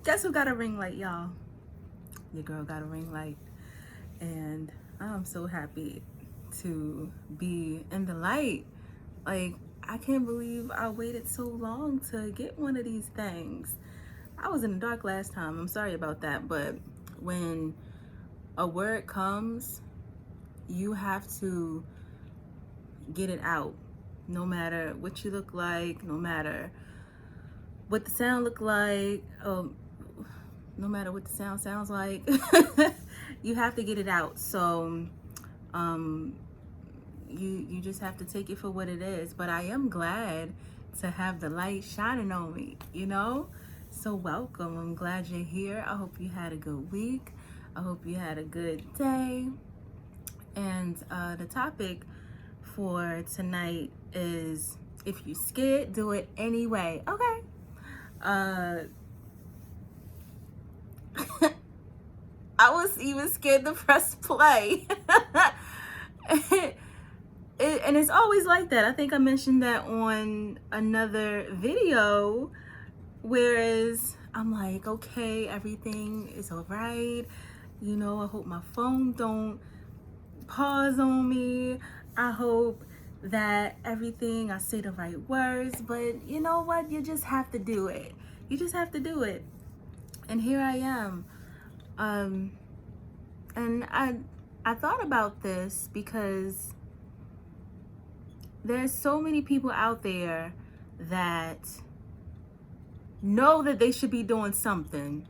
Guess who got a ring light, y'all? Your girl got a ring light. And I'm so happy to be in the light. Like, I can't believe I waited so long to get one of these things. I was in the dark last time. I'm sorry about that. But when a word comes, you have to get it out. No matter what you look like, no matter what the sound look like, no matter what the sound sounds like, you have to get it out. So you just have to take it for what it is. But I am glad to have the light shining on me, you know? So welcome. I'm glad you're here. I hope you had a good week. I hope you had a good day. And the topic for tonight is, if you're scared, do it anyway. Okay. I was even scared to press play. And it's always like that. I think I mentioned that on another video, whereas I'm like, okay, everything is all right. You know, I hope my phone don't pause on me. I hope that everything, I say the right words. But you know what? You just have to do it. You just have to do it. And here I am. And I thought about this because there's so many people out there that know that they should be doing something.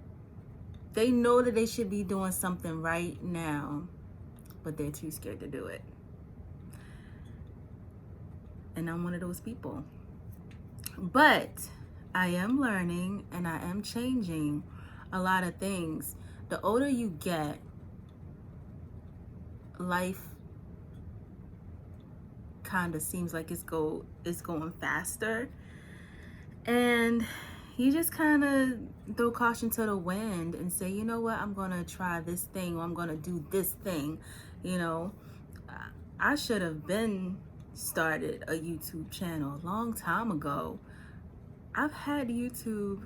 They know that they should be doing something right now, but they're too scared to do it. And I'm one of those people. But I am learning and I am changing a lot of things. The older you get, life kind of seems like it's going faster, and you just kind of throw caution to the wind and say, you know what, I'm gonna try this thing, or I'm gonna do this thing. You know, I should have been started a YouTube channel a long time ago. I've had YouTube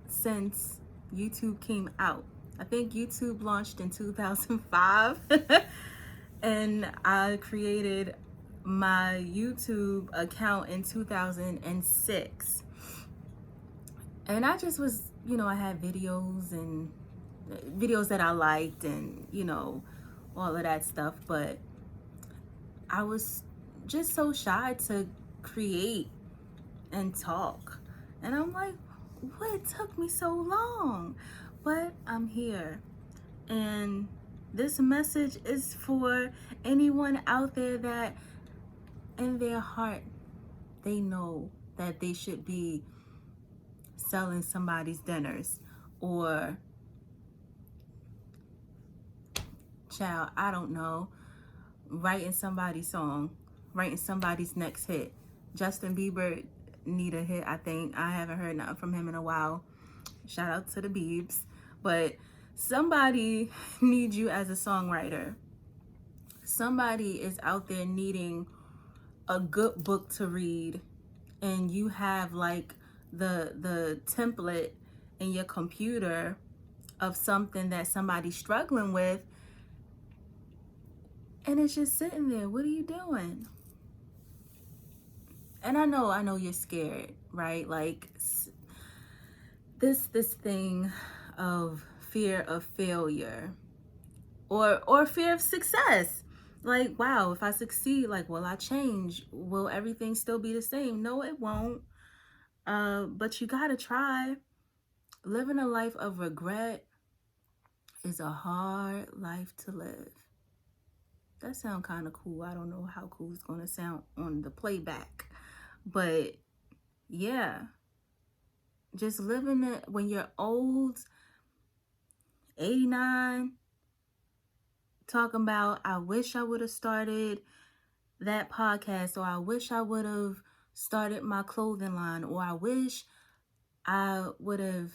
since YouTube came out. I think YouTube launched in 2005 and I created my YouTube account in 2006. And I just was, you know, I had videos that I liked and, you know, all of that stuff. But I was just so shy to create and talk. And I'm like, what took me so long? But I'm here. And this message is for anyone out there that in their heart, they know that they should be selling somebody's dinners, or, child, I don't know, writing somebody's song, writing somebody's next hit. Justin Bieber need a hit, I think. I haven't heard nothing from him in a while. Shout out to the Biebs. But somebody needs you as a songwriter. Somebody is out there needing a good book to read, and you have like the template in your computer of something that somebody's struggling with, and it's just sitting there. What are you doing? And I know you're scared, right? Like this thing of fear of failure, or fear of success. Like, wow, if I succeed, like, will I change? Will everything still be the same? No, it won't. But you gotta try. Living a life of regret is a hard life to live. That sounds kind of cool. I don't know how cool it's gonna sound on the playback, but yeah, just living it when you're old, 89, talking about, I wish I would have started that podcast, or I wish I would have started my clothing line, or I wish I would have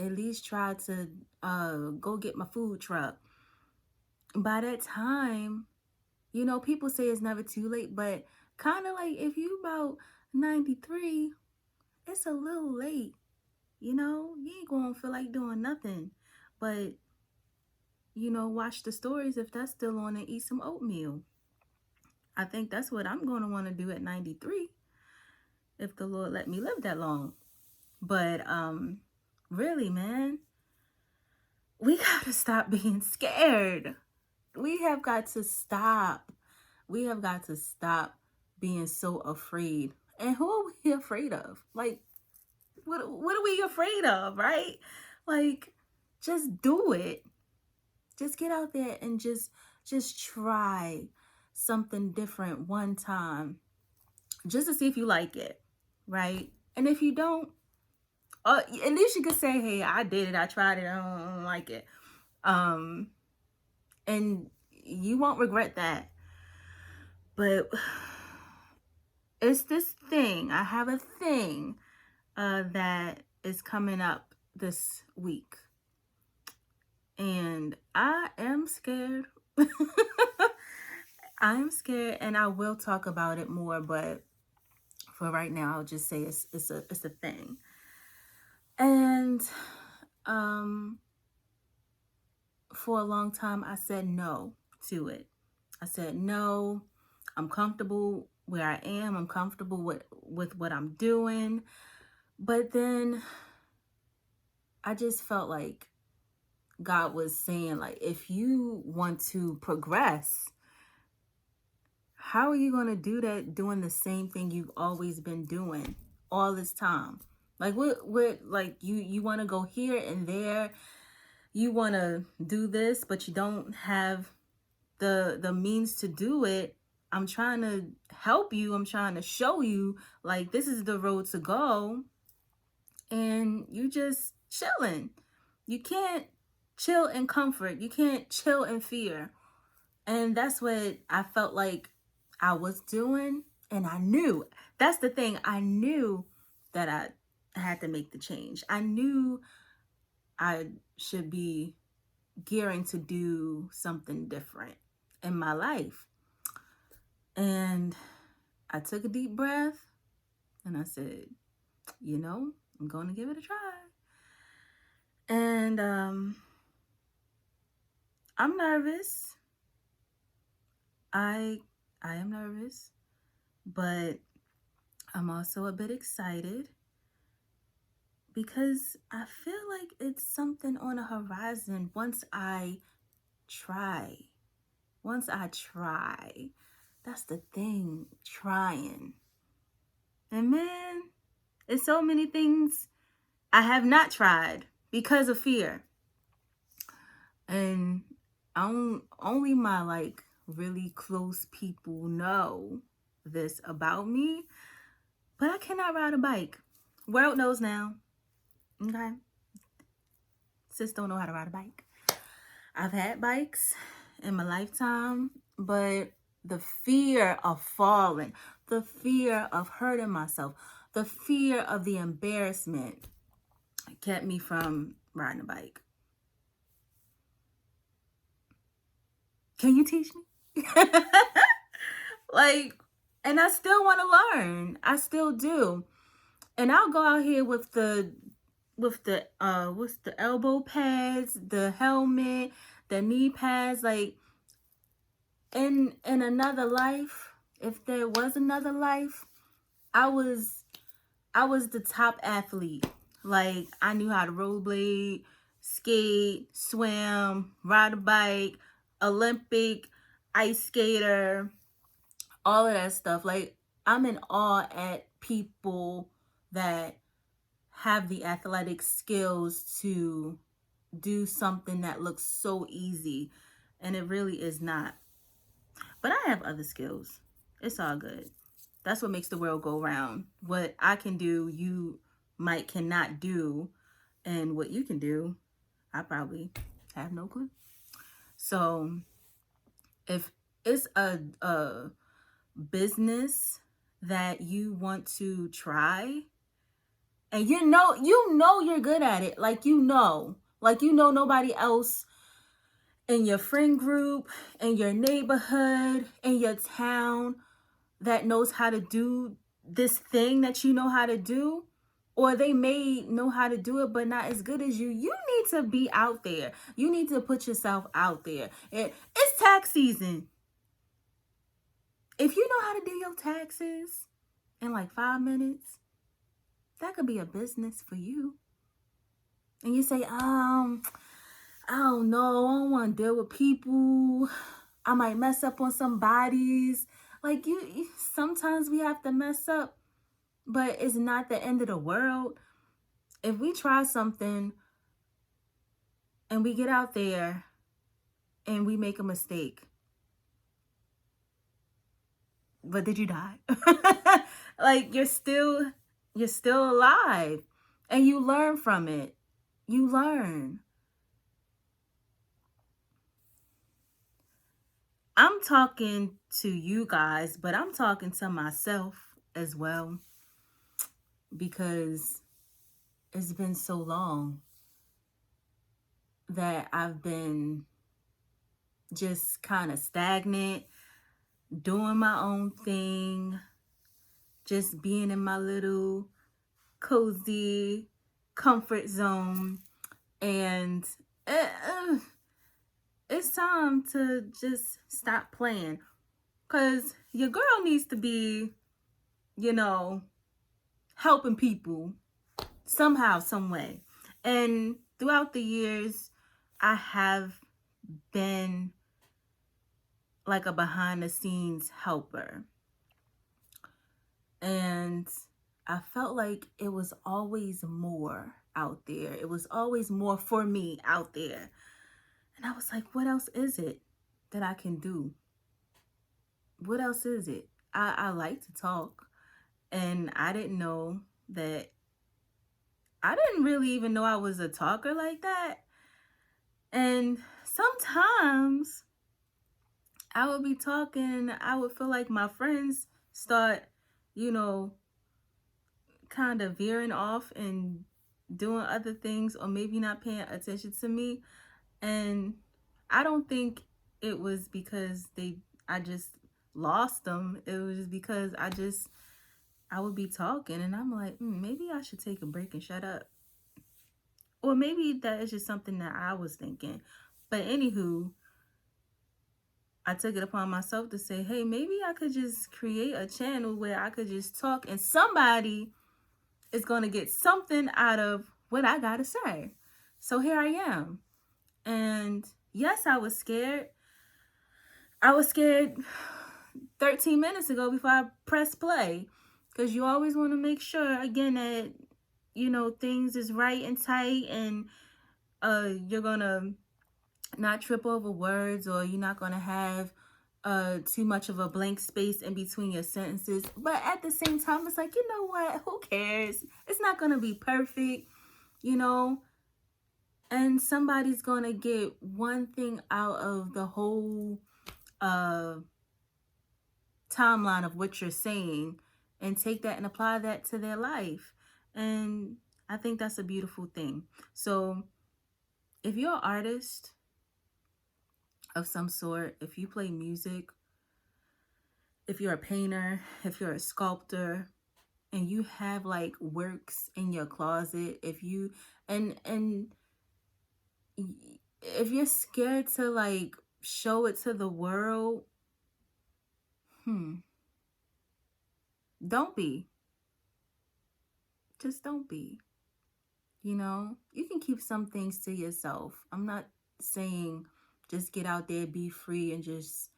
at least tried to go get my food truck. By that time, you know, people say it's never too late, but kind of like if you about 93, it's a little late. You know, you ain't ain't gonna feel like doing nothing. But, you know, watch the stories if that's still on and eat some oatmeal. I think that's what I'm gonna want to do at 93 if the Lord let me live that long. But really, man, we gotta stop being scared. We have got to stop. We have got to stop being so afraid. And who are we afraid of? Like, what are we afraid of, right? Like, just do it. Just get out there and just try something different one time, just to see if you like it, right? And if you don't, at least you could say, hey, I did it, I tried it, I don't like it. And you won't regret that. But it's this thing, I have a thing that is coming up this week. And I am scared. I am scared, and I will talk about it more, but for right now, I'll just say it's a thing. And for a long time, I said no to it. I said no. I'm comfortable where I am. I'm comfortable with what I'm doing. But then I just felt like God was saying, like, if you want to progress, how are you going to do that doing the same thing you've always been doing all this time? Like, what like, you want to go here and there. You want to do this, but you don't have the means to do it. I'm trying to help you. I'm trying to show you, like, this is the road to go. And you just chilling. You can't chill in comfort. You can't chill in fear. And that's what I felt like I was doing. And I knew, that's the thing, I knew that I had to make the change. I knew I should be gearing to do something different in my life. And I took a deep breath and I said, you know, I'm going to give it a try. And I'm nervous. I am nervous, but I'm also a bit excited because I feel like it's something on the horizon once I try. Once I try. That's the thing, trying. And man, there's so many things I have not tried because of fear. And only my, like, really close people know this about me, but I cannot ride a bike. World knows now. Okay? Sis don't know how to ride a bike. I've had bikes in my lifetime, but the fear of falling, the fear of hurting myself, the fear of the embarrassment kept me from riding a bike. Can you teach me? Like, and I still want to learn. I still do. And I'll go out here with the what's the elbow pads, the helmet, the knee pads. Like, in another life, if there was another life, I was the top athlete. Like, I knew how to rollerblade, skate, swim, ride a bike, Olympic ice skater, all of that stuff. Like, I'm in awe at people that have the athletic skills to do something that looks so easy, and it really is not. But I have other skills. It's all good. That's what makes the world go round. What I can do, you cannot do, and what you can do, I probably have no clue. So if it's a business that you want to try, and you know you're good at it, like nobody else in your friend group, in your neighborhood, in your town that knows how to do this thing that you know how to do, or they may know how to do it, but not as good as you. You need to be out there. You need to put yourself out there. It's tax season. If you know how to do your taxes in like 5 minutes, that could be a business for you. And you say, I don't know, I don't want to deal with people. I might mess up on some bodies. Like sometimes we have to mess up, but it's not the end of the world. If we try something and we get out there and we make a mistake, but did you die? Like you're still alive, and you learn from it. You learn. I'm talking to you guys, but I'm talking to myself as well, because it's been so long that I've been just kind of stagnant, doing my own thing, just being in my little cozy comfort zone. And it's time to just stop playing, because your girl needs to be, helping people somehow, some way. And throughout the years, I have been like a behind the scenes helper. And I felt like it was always more out there. It was always more for me out there. And I was like, what else is it that I can do? What else is it? I like to talk. And I didn't really even know I was a talker like that. And sometimes I would be talking and I would feel like my friends start, kind of veering off and doing other things, or maybe not paying attention to me. And I don't think it was because I just lost them. It was just because I would be talking and I'm like, maybe I should take a break and shut up. Or maybe that is just something that I was thinking. But anywho, I took it upon myself to say, hey, maybe I could just create a channel where I could just talk and somebody is going to get something out of what I got to say. So here I am. And yes, I was scared. I was scared 13 minutes ago before I pressed play, because you always want to make sure, again, that, things is right and tight, and you're going to not trip over words, or you're not going to have too much of a blank space in between your sentences. But at the same time, it's like, you know what? Who cares? It's not going to be perfect, and somebody's going to get one thing out of the whole timeline of what you're saying and take that and apply that to their life. And I think that's a beautiful thing. So if you're an artist of some sort, if you play music, if you're a painter, if you're a sculptor, and you have like works in your closet, if you and if you're scared to like show it to the world, don't be. Just don't be. You can keep some things to yourself. I'm not saying just get out there, be free, and just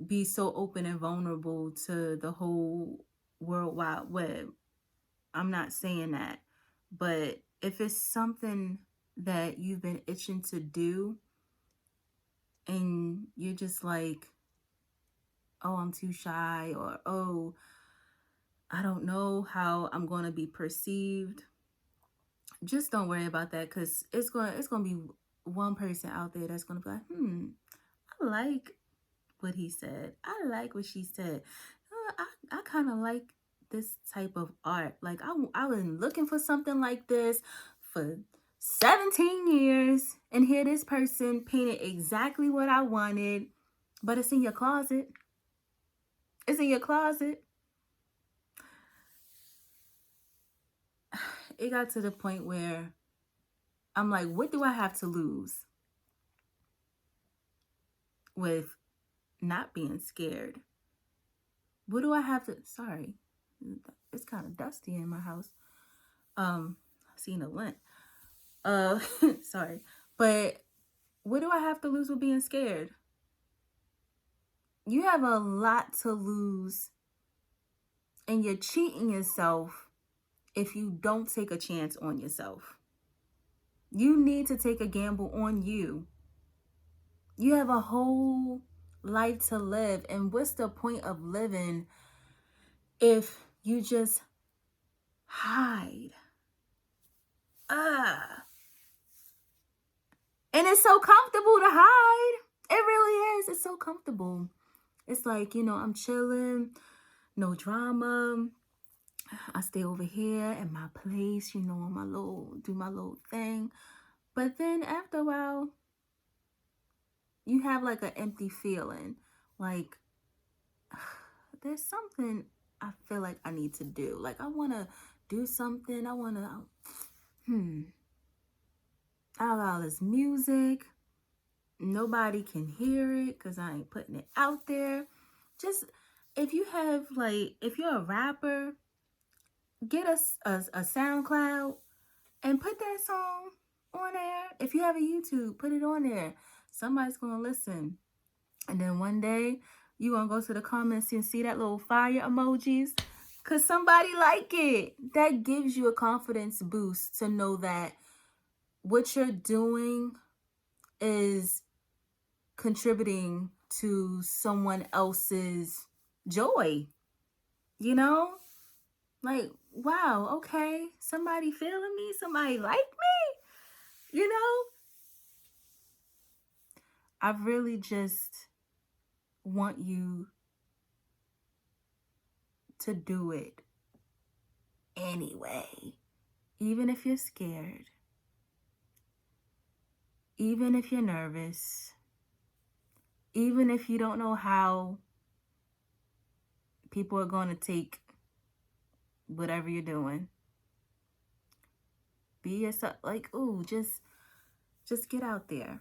be so open and vulnerable to the whole World Wide Web. I'm not saying that. But if it's something that you've been itching to do and you're just like, oh, I'm too shy, or oh, I don't know how I'm going to be perceived, just don't worry about that, because it's going to be one person out there that's going to be like, I like what he said. I like what she said. I kind of like this type of art. Like I was looking for something like this for 17 years, and here this person painted exactly what I wanted, but it's in your closet. It's in your closet. it got to the point where I'm like, what do I have to lose with not being scared? What do I have to, sorry, it's kind of dusty in my house. Seen a lint. Sorry. But what do I have to lose with being scared? You have a lot to lose, and you're cheating yourself if you don't take a chance on yourself. You need to take a gamble on you. You have a whole life to live, and what's the point of living if you just hide? And it's so comfortable to hide. It really is. It's so comfortable. It's like, I'm chilling, no drama. I stay over here in my place, on do my little thing. But then after a while, you have like an empty feeling. Like, there's something I feel like I need to do. Like, I want to do something. I got all this music. Nobody can hear it because I ain't putting it out there. Just, if you're a rapper, get a SoundCloud and put that song on there. If you have a YouTube, put it on there. Somebody's going to listen. And then one day, you're going to go to the comments and see that little fire emojis because somebody like it. That gives you a confidence boost to know that what you're doing is contributing to someone else's joy. Like, wow, okay, somebody feeling me, somebody like me, I really just want you to do it anyway, even if you're scared, even if you're nervous, even if you don't know how people are going to take whatever you're doing. Be yourself. Like, just get out there.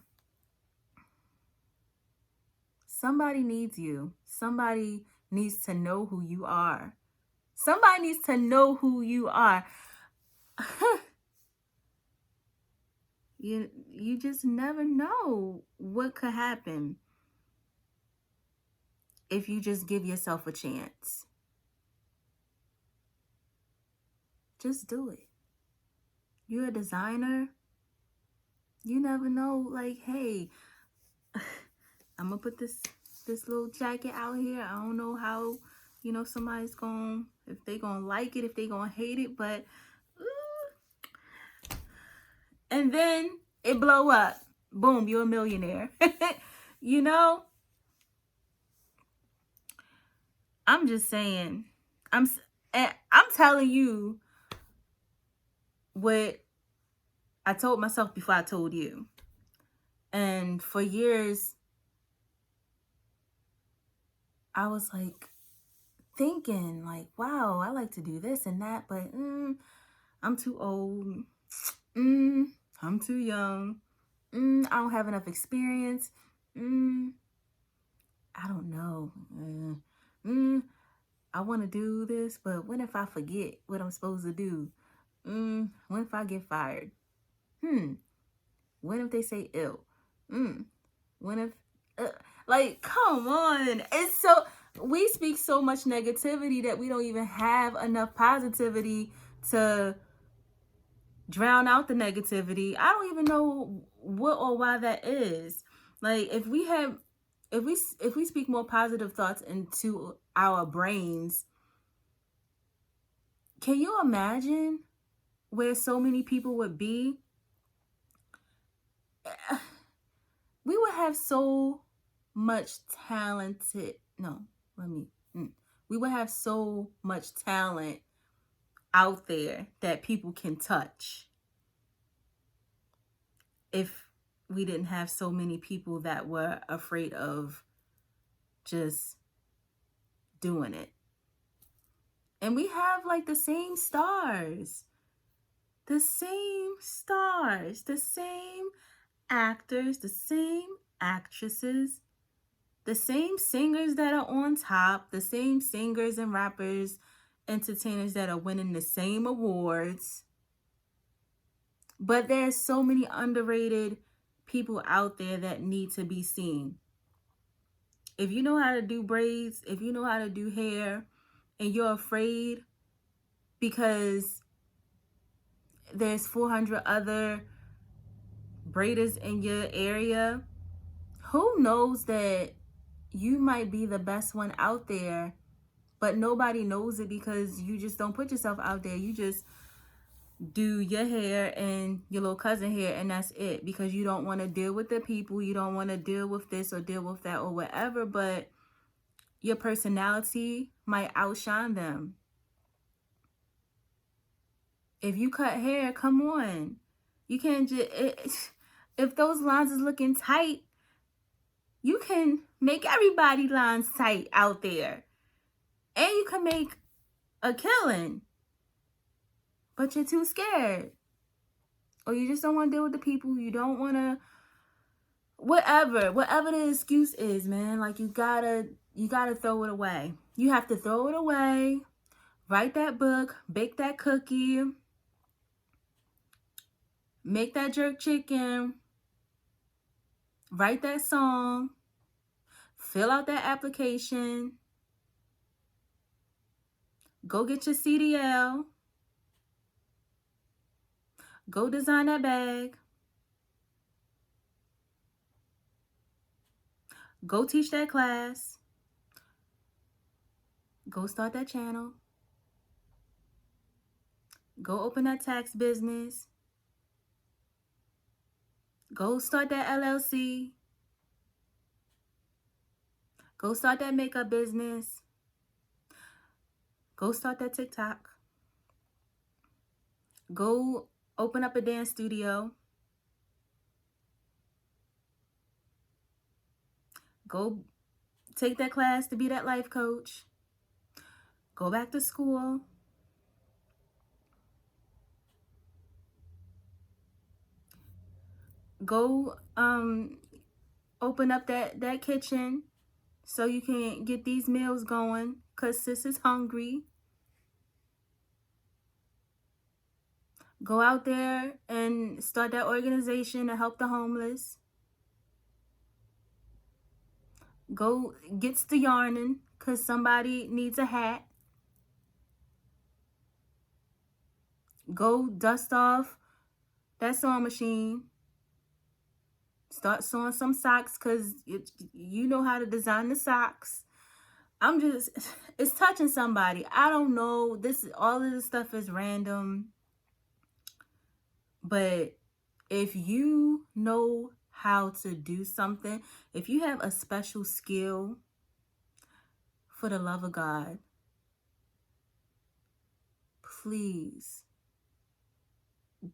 Somebody needs you. Somebody needs to know who you are. Somebody needs to know who you are. You just never know what could happen if you just give yourself a chance. Just do it. You're a designer. You never know, like, hey, I'm going to put this little jacket out here. I don't know how, somebody's if they going to like it, if they going to hate it, but, and then it blow up. Boom, you're a millionaire. I'm just saying, I'm telling you what I told myself before I told you. And for years, I was like thinking like, wow, I like to do this and that, but I'm too old. I'm too young. I don't have enough experience. I don't know. I want to do this, but what if I forget what I'm supposed to do? What if I get fired? What if they say ill? What if, like, come on. It's so, we speak so much negativity that we don't even have enough positivity to drown out the negativity. I don't even know what or why that is. Like, if we speak more positive thoughts into our brains, can you imagine where so many people would be? We would have so much we would have so much talent out there that people can touch if we didn't have so many people that were afraid of just doing it. And we have like the same stars. The same stars, the same actors, the same actresses, the same singers that are on top, the same singers and rappers, entertainers that are winning the same awards. But there's so many underrated people out there that need to be seen. If you know how to do braids, if you know how to do hair, and you're afraid because there's 400 other braiders in your area, who knows that you might be the best one out there, but nobody knows it because you just don't put yourself out there. You just do your hair and your little cousin hair, and that's it, because you don't want to deal with the people, you don't want to deal with this or deal with that or whatever, but your personality might outshine them. If you cut hair, come on. You can't just, if those lines is looking tight, you can make everybody lines tight out there. And you can make a killing. But you're too scared. Or you just don't want to deal with the people. You don't want to, whatever the excuse is, man. Like, you gotta throw it away. You have to throw it away. Write that book. Bake that cookie. Make that jerk chicken. Write that song. Fill out that application. Go get your CDL. Go design that bag. Go teach that class. Go start that channel. Go open that tax business. Go start that LLC. Go start that makeup business. Go start that TikTok. Go open up a dance studio. Go take that class to be that life coach. Go back to school. Go open up that kitchen so you can get these meals going, because sis is hungry. Go out there and start that organization to help the homeless. Go get the yarning because somebody needs a hat. Go dust off that sewing machine. Start sewing some socks because you know how to design the socks. It's touching somebody. I don't know. All of this stuff is random. But if you know how to do something, if you have a special skill, for the love of God, please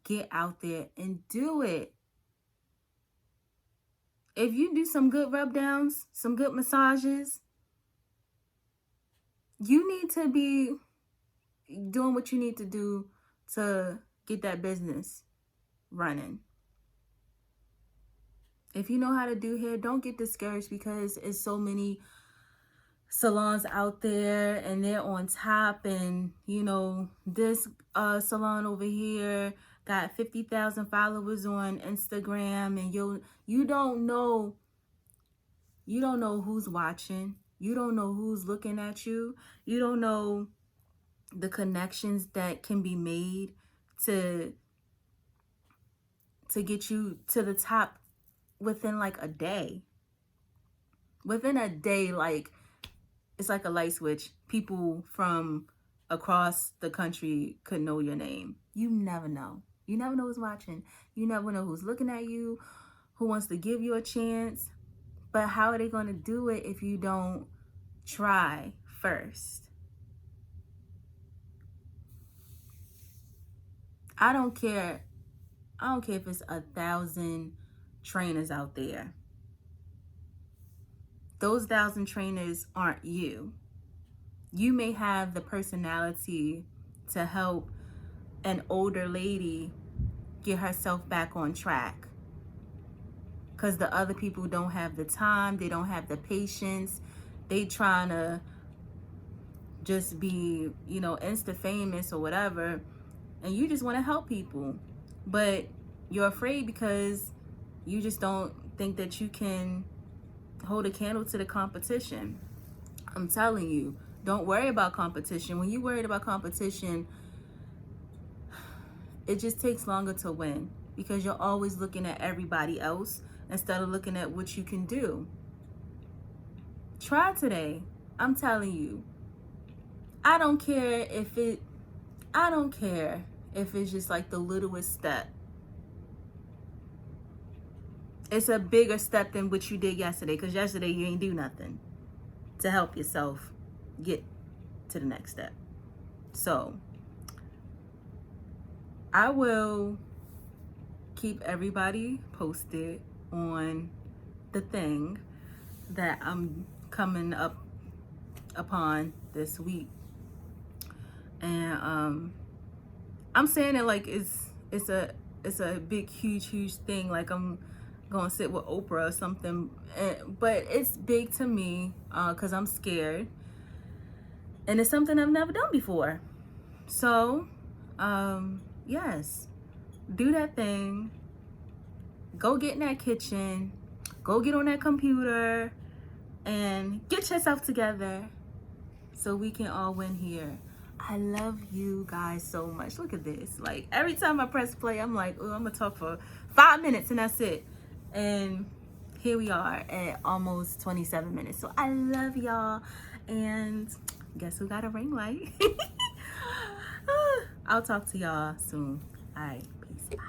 get out there and do it. If you do some good rub downs, some good massages, you need to be doing what you need to do to get that business running. If you know how to do hair, don't get discouraged because it's so many salons out there and they're on top, and you know, this salon over here got 50,000 followers on Instagram, and you don't know who's watching. You don't know who's looking at you. You don't know the connections that can be made to get you to the top within like a day. Within a day, like, it's like a light switch. People from across the country could know your name. You never know. You never know who's watching. You never know who's looking at you, who wants to give you a chance. But how are they going to do it if you don't try first? I don't care if it's 1,000 trainers out there. Those 1,000 trainers aren't you. You may have the personality to help an older lady get herself back on track, because the other people don't have the time, they don't have the patience, they trying to just be, you know, insta famous or whatever, and you just want to help people, but you're afraid because you just don't think that you can hold a candle to the competition. I'm telling you, don't worry about competition. When you worried about competition, it just takes longer to win, because you're always looking at everybody else instead of looking at what you can do. Try today. I'm telling you. I don't care if it's just like the littlest step. It's a bigger step than what you did yesterday, because yesterday you ain't do nothing to help yourself get to the next step. So I will keep everybody posted on the thing that I'm coming up upon this week. And I'm saying it like it's a big huge thing, like I'm gonna sit with Oprah or something, but it's big to me because I'm scared, and it's something I've never done before. So yes, do that thing. Go get in that kitchen, go get on that computer, and get yourself together so we can all win here. I love you guys so much. Look at this. Like, every time I press play, I'm like, oh, I'm gonna talk for 5 minutes and that's it. And here we are at almost 27 minutes. So I love y'all. And guess who got a ring light? I'll talk to y'all soon. All right, peace. Bye.